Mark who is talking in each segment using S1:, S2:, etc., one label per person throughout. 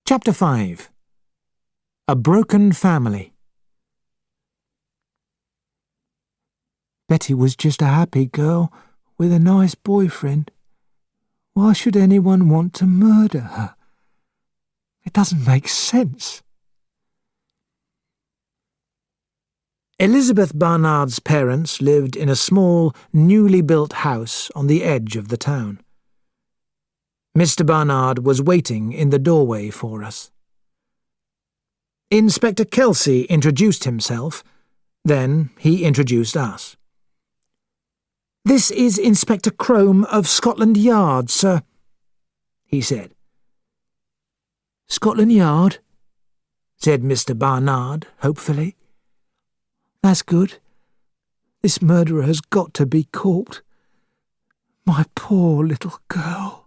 S1: Chapter 5. A Broken Family.
S2: Betty was just a happy girl with a nice boyfriend. Why should anyone want to murder her? It doesn't make sense.
S1: Elizabeth Barnard's parents lived in a small, newly built house on the edge of the town. Mr. Barnard was waiting in the doorway for us. Inspector Kelsey introduced himself, then he introduced us. "This is Inspector Crome of Scotland Yard, sir," he said.
S2: "Scotland Yard?" said Mr. Barnard, hopefully. "That's good. This murderer has got to be caught. My poor little girl."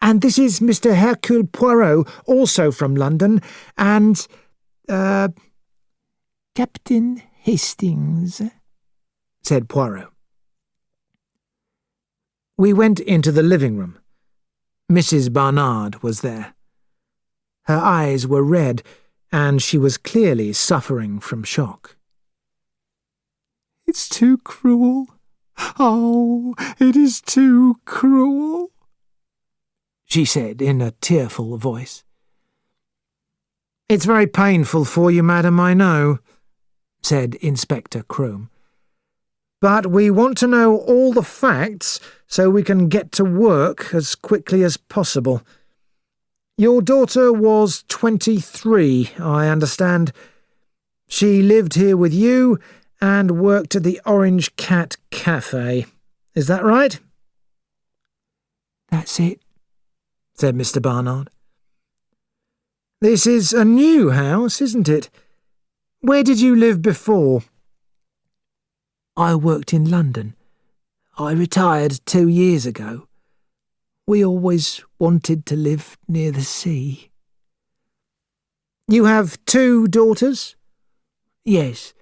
S1: "And this is Mr. Hercule Poirot, also from London, and,
S2: Captain Hastings," said Poirot.
S1: We went into the living room. Mrs. Barnard was there. Her eyes were red, and she was clearly suffering from shock.
S2: "It's too cruel. Oh, it is too cruel," she said in a tearful voice.
S1: "It's very painful for you, madam, I know," said Inspector Crome. "But we want to know all the facts so we can get to work as quickly as possible. Your daughter was 23, I understand. She lived here with you and worked at the Orange Cat Cafe. Is that right?"
S2: "That's it," said Mr. Barnard.
S1: "This is a new house, isn't it? Where did you live before?"
S2: "I worked in London. I retired 2 years ago. We always wanted to live near the sea."
S1: "You have 2 daughters?"
S2: "Yes.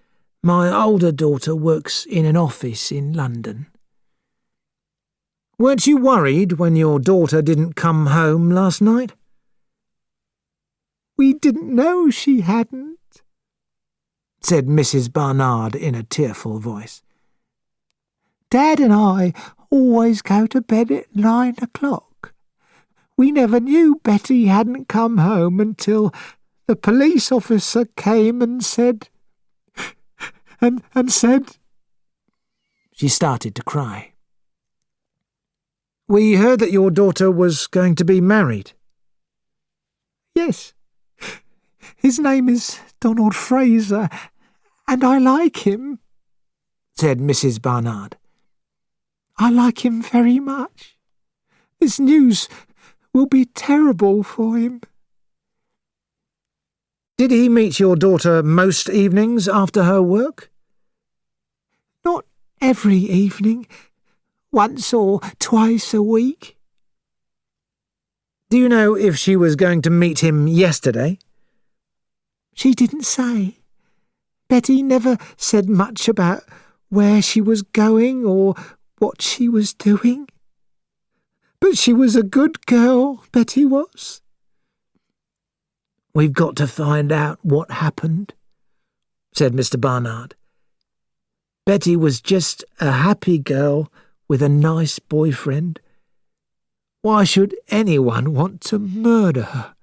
S2: My older daughter works in an office in London."
S1: "Weren't you worried when your daughter didn't come home last night?"
S2: "We didn't know she hadn't," said Mrs. Barnard in a tearful voice. "Dad and I always go to bed at 9 o'clock. We never knew Betty hadn't come home until the police officer came and said... and said..." She started to cry.
S1: "We heard that your daughter was going to be married."
S2: "Yes. His name is Donald Fraser, and I like him," said Mrs. Barnard. "I like him very much. This news will be terrible for him."
S1: "Did he meet your daughter most evenings after her work?"
S2: "Not every evening. Once or twice a week."
S1: "Do you know if she was going to meet him yesterday?"
S2: "She didn't say. Betty never said much about where she was going or what she was doing. But she was a good girl, Betty was."
S1: "We've got to find out what happened," said Mr. Barnard. "Betty was just a happy girl with a nice boyfriend. Why should anyone want to murder her?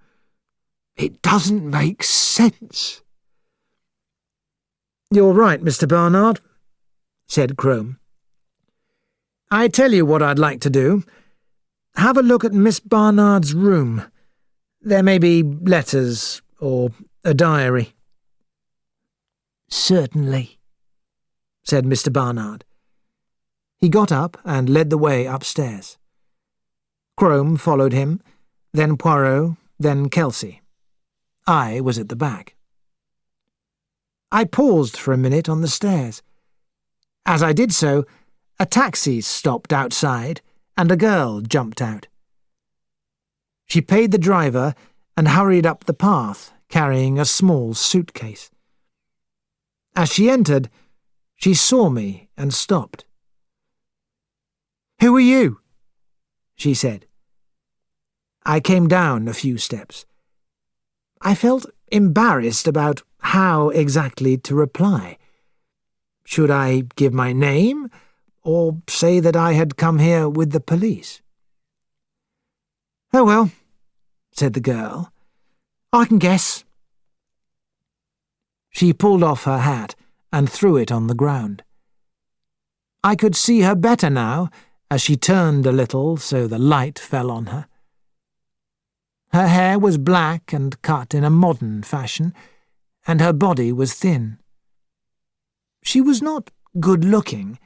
S1: It doesn't make sense." "You're right, Mr. Barnard," said Crome. "I tell you what I'd like to do. Have a look at Miss Barnard's room. There may be letters or a diary."
S2: "Certainly,"
S1: said Mr. Barnard. He got up and led the way upstairs. Crome followed him, then Poirot, then Kelsey. I was at the back. I paused for a minute on the stairs. As I did so, a taxi stopped outside and a girl jumped out. She paid the driver and hurried up the path, carrying a small suitcase. As she entered, she saw me and stopped. "Who are you?" she said. I came down a few steps. I felt embarrassed about how exactly to reply. Should I give my name, or say that I had come here with the police? "Oh well," said the girl. "I can guess." She pulled off her hat and threw it on the ground. I could see her better now, as she turned a little so the light fell on her. Her hair was black and cut in a modern fashion, and her body was thin. She was not good-looking,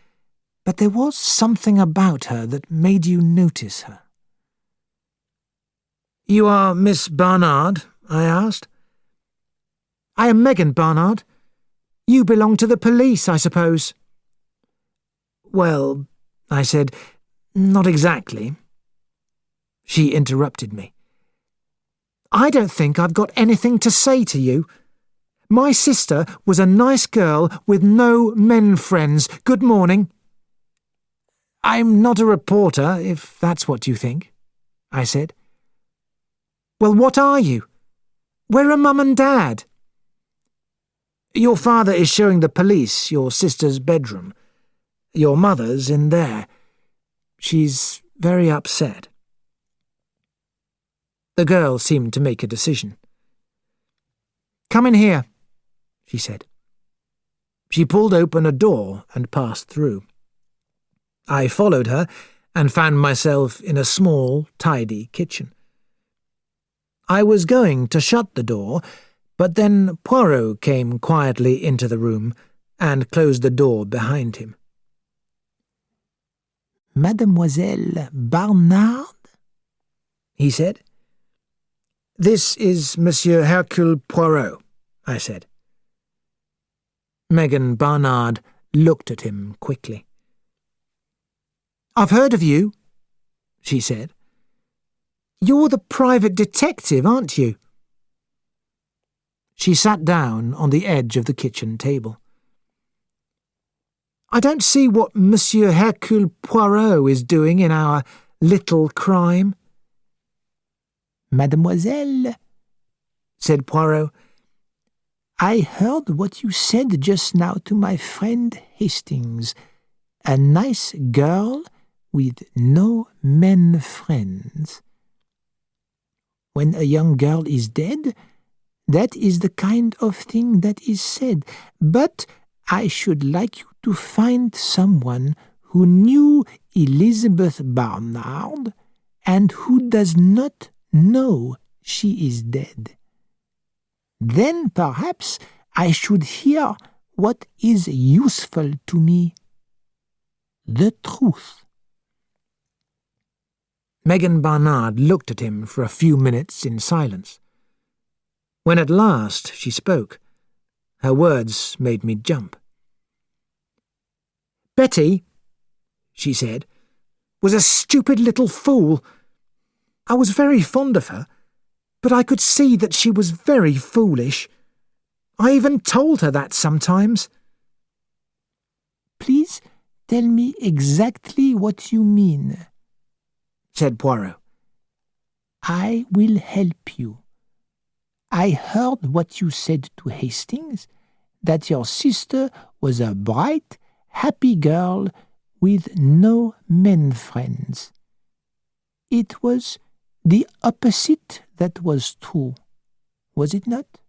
S1: but there was something about her that made you notice her. "You are Miss Barnard?" I asked. "I am Megan Barnard. You belong to the police, I suppose." "Well," I said, "not exactly." She interrupted me. "I don't think I've got anything to say to you. My sister was a nice girl with no men friends. Good morning." "I'm not a reporter, if that's what you think," I said. "Well, what are you? Where are Mum and Dad?" "Your father is showing the police your sister's bedroom. Your mother's in there. She's very upset." The girl seemed to make a decision. "Come in here," she said. She pulled open a door and passed through. I followed her and found myself in a small, tidy kitchen. I was going to shut the door, but then Poirot came quietly into the room and closed the door behind him. "Mademoiselle Barnard?" he said. "This is Monsieur Hercule Poirot," I said. Megan Barnard looked at him quickly. "I've heard of you," she said. "You're the private detective, aren't you?" She sat down on the edge of the kitchen table. "I don't see what Monsieur Hercule Poirot is doing in our little crime." "Mademoiselle," said Poirot, "I heard what you said just now to my friend Hastings. A nice girl with no men friends. When a young girl is dead, that is the kind of thing that is said, but I should like you to find someone who knew Elizabeth Barnard and who does not know she is dead. Then perhaps I should hear what is useful to me. The truth." Megan Barnard looked at him for a few minutes in silence. When at last she spoke, her words made me jump. "Betty," she said, "was a stupid little fool. I was very fond of her, but I could see that she was very foolish. I even told her that sometimes." "Please tell me exactly what you mean," said Poirot. "I will help you. I heard what you said to Hastings, that your sister was a bright, happy girl with no men friends. It was the opposite that was true, was it not?"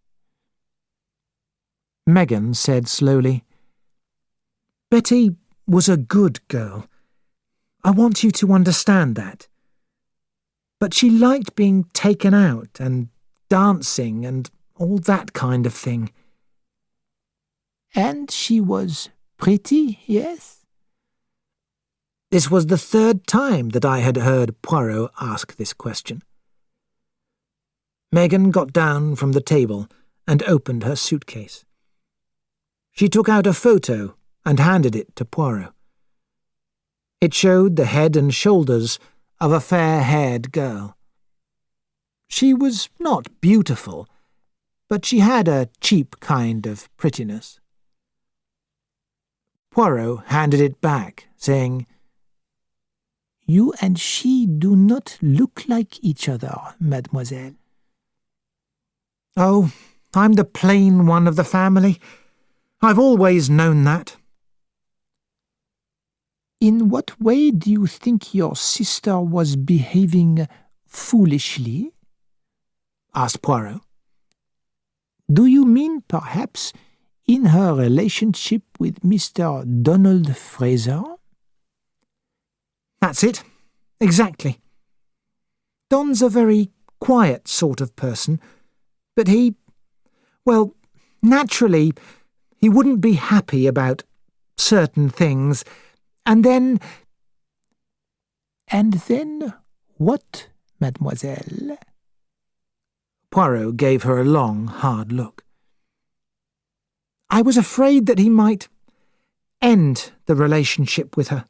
S1: Megan said slowly, "Betty was a good girl. I want you to understand that. But she liked being taken out and dancing and all that kind of thing." "And she was pretty, yes?" This was the third time that I had heard Poirot ask this question. Megan got down from the table and opened her suitcase. She took out a photo and handed it to Poirot. It showed the head and shoulders of a fair-haired girl. She was not beautiful, but she had a cheap kind of prettiness. Poirot handed it back, saying,
S2: You and she do not look like each other, mademoiselle.
S1: Oh, I'm the plain one of the family. I've always known that.
S2: In what way do you think your sister was behaving foolishly?
S1: Asked Poirot.
S2: Do you mean, perhaps, in her relationship with Mr. Donald Fraser?
S1: That's it. Exactly. Don's a very quiet sort of person, but well, naturally, he wouldn't be happy about certain things, and then...
S2: And then what, mademoiselle?
S1: Poirot gave her a long, hard look. I was afraid that he might end the relationship with her,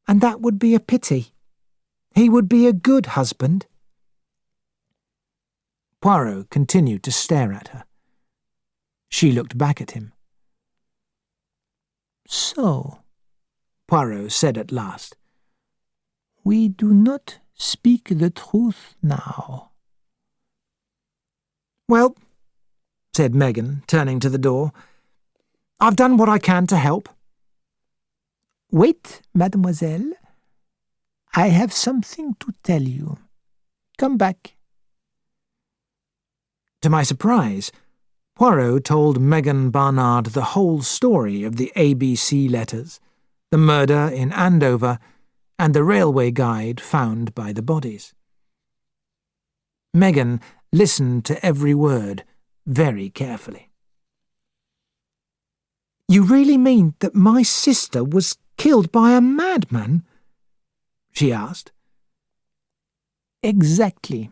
S1: and that would be a pity. He would be a good husband. Poirot continued to stare at her. She looked back at him.
S2: So,
S1: Poirot said at last,
S2: we do not speak the truth now.
S1: Well, said Megan, turning to the door, I've done what I can to help.
S2: Wait, mademoiselle. I have something to tell you. Come back.
S1: To my surprise, Poirot told Megan Barnard the whole story of the ABC letters, the murder in Andover, and the railway guide found by the bodies. Megan listened to every word very carefully. You really mean that my sister was killed by a madman? She asked.
S2: Exactly.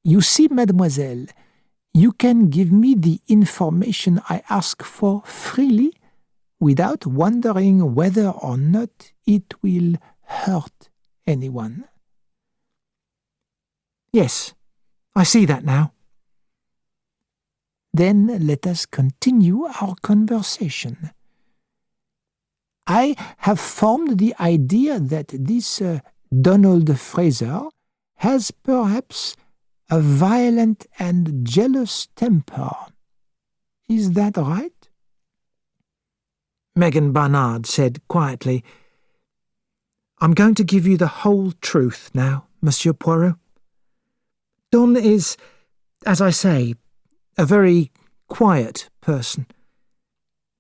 S2: You see, mademoiselle, you can give me the information I ask for freely, without wondering whether or not it will hurt anyone.
S1: Yes, I see that now.
S2: Then let us continue our conversation. I have formed the idea that this Donald Fraser has perhaps a violent and jealous temper. Is that right?
S1: Megan Barnard said quietly, I'm going to give you the whole truth now, Monsieur Poirot. Don is, as I say, a very quiet person.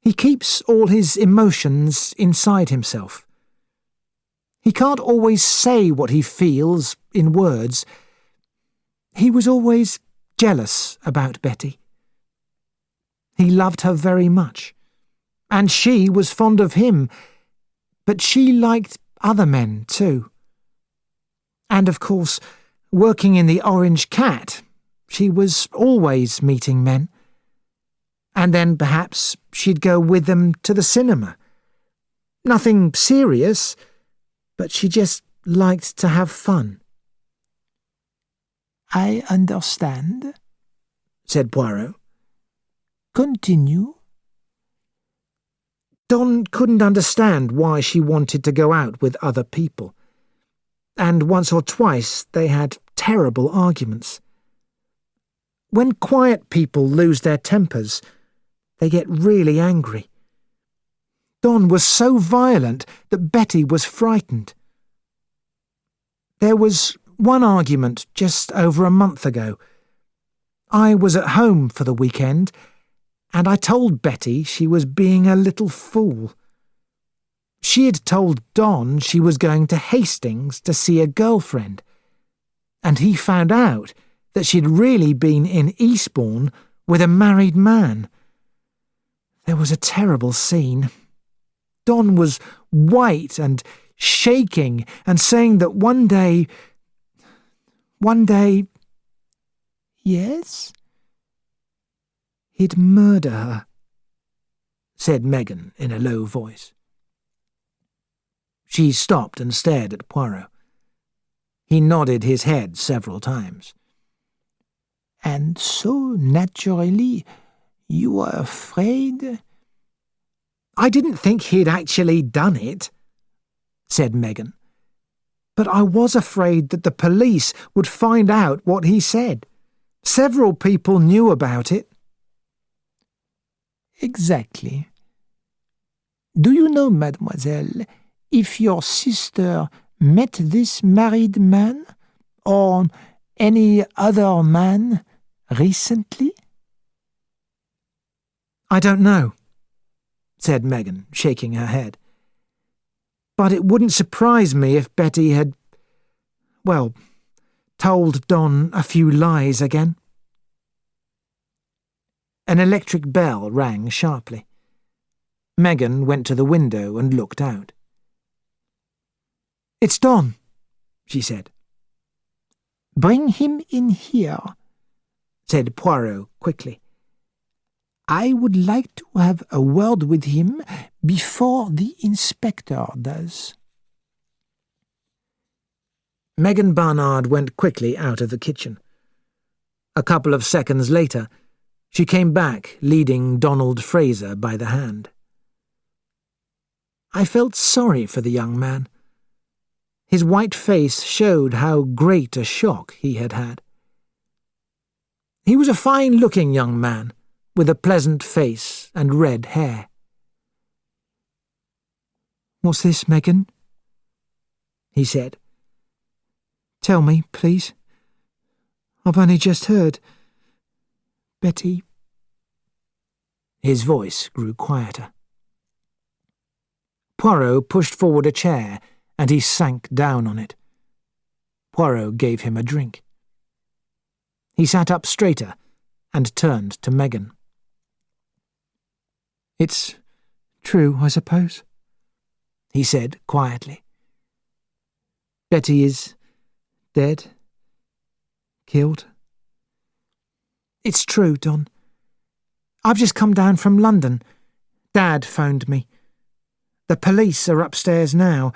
S1: He keeps all his emotions inside himself. He can't always say what he feels in words. He was always jealous about Betty. He loved her very much, and she was fond of him, but she liked other men too. And of course, working in the Orange Cat, she was always meeting men. And then perhaps she'd go with them to the cinema. Nothing serious, but she just liked to have fun.
S2: I understand,
S1: said Poirot.
S2: Continue.
S1: Don couldn't understand why she wanted to go out with other people, and once or twice they had terrible arguments. When quiet people lose their tempers, they get really angry. Don was so violent that Betty was frightened. There was one argument just over a month ago. I was at home for the weekend, and I told Betty she was being a little fool. She had told Don she was going to Hastings to see a girlfriend, and he found out that she'd really been in Eastbourne with a married man. There was a terrible scene. Don was white and shaking and saying that one day...
S2: Yes?
S1: He'd murder her, said Megan in a low voice. She stopped and stared at Poirot. He nodded his head several times.
S2: And so, naturally, you were afraid?
S1: I didn't think he'd actually done it, said Megan. But I was afraid that the police would find out what he said. Several people knew about it.
S2: Exactly. Do you know, mademoiselle, if your sister met this married man, or any other man, recently?
S1: I don't know, said Megan, shaking her head. But it wouldn't surprise me if Betty had, well, told Don a few lies again. An electric bell rang sharply. Megan went to the window and looked out. "It's Don," she said.
S2: "Bring him in here," said Poirot quickly. "I would like to have a word with him before the inspector does."
S1: Megan Barnard went quickly out of the kitchen. A couple of seconds later, she came back leading Donald Fraser by the hand. I felt sorry for the young man. His white face showed how great a shock he had had. He was a fine-looking young man, with a pleasant face and red hair.
S2: "What's this, Megan?" he said. "Tell me, please. I've only just heard. Betty..."
S1: His voice grew quieter. Poirot pushed forward a chair, and he sank down on it. Poirot gave him a drink. He sat up straighter and turned to Megan.
S2: "It's true, I suppose,"
S1: he said quietly.
S2: "Betty is dead, killed."
S1: "It's true, Don. I've just come down from London. Dad phoned me. The police are upstairs now,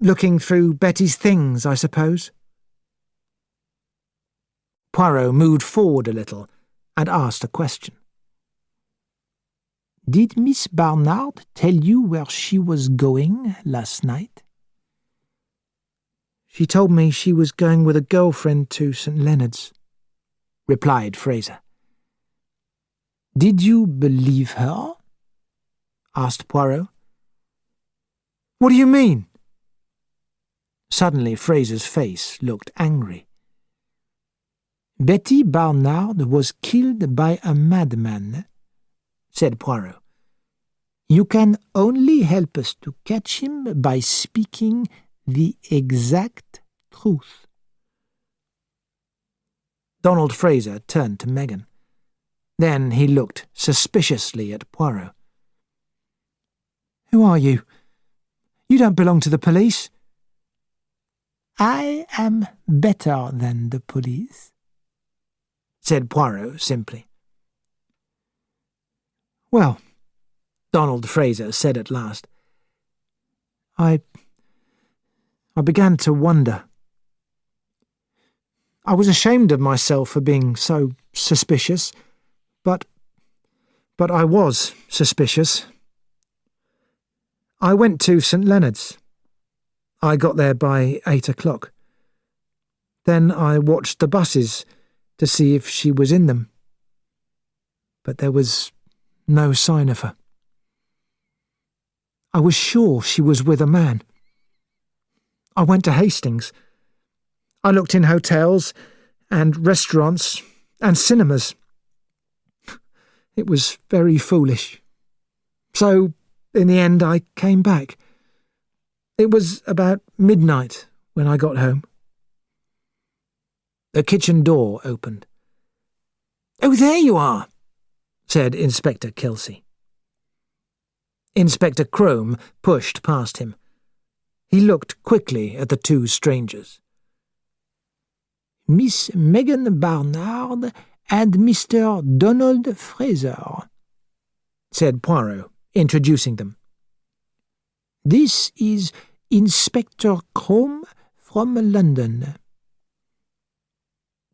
S1: looking through Betty's things, I suppose." Poirot moved forward a little and asked a question.
S2: "Did Miss Barnard tell you where she was going last night?"
S1: "She told me she was going with a girlfriend to St. Leonard's," replied Fraser.
S2: "Did you believe her?"
S1: asked Poirot. "What do you mean?" Suddenly Fraser's face looked angry.
S2: "Betty Barnard was killed by a madman," said Poirot. "You can only help us to catch him by speaking the exact truth."
S1: Donald Fraser turned to Megan. Then he looked suspiciously at Poirot. "Who are you? You don't belong to the police."
S2: "I am better than the police,"
S1: said Poirot simply. "Well," Donald Fraser said at last, I began to wonder. I was ashamed of myself for being so suspicious, but I was suspicious. I went to St. Leonard's. I got there by 8 o'clock. Then I watched the buses to see if she was in them. But there was no sign of her. I was sure she was with a man. I went to Hastings. I looked in hotels and restaurants and cinemas. It was very foolish. So, in the end, I came back. It was about midnight when I got home. The kitchen door opened. "Oh, there you are," said Inspector Kelsey. Inspector Crome pushed past him. He looked quickly at the two strangers.
S2: "Miss Megan Barnard and Mr. Donald Fraser,"
S1: said Poirot, introducing them.
S2: "This is Inspector Crome from London."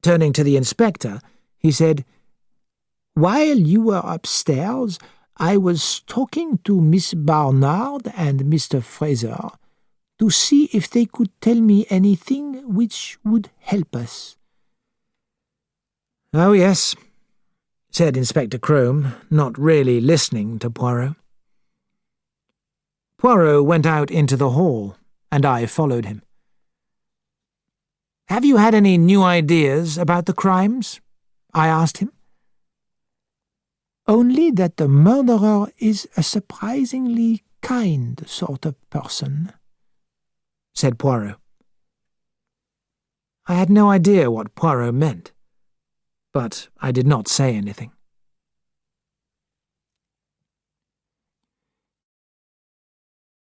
S1: Turning to the inspector, he said,
S2: "While you were upstairs, I was talking to Miss Barnard and Mr. Fraser, to see if they could tell me anything which would help us.
S1: "Oh, yes," said Inspector Crome, not really listening to Poirot. Poirot went out into the hall, and I followed him. "Have you had any new ideas about the crimes?" I asked him.
S2: "Only that the murderer is a surprisingly kind sort of person,"
S1: said Poirot. I had no idea what Poirot meant, but I did not say anything.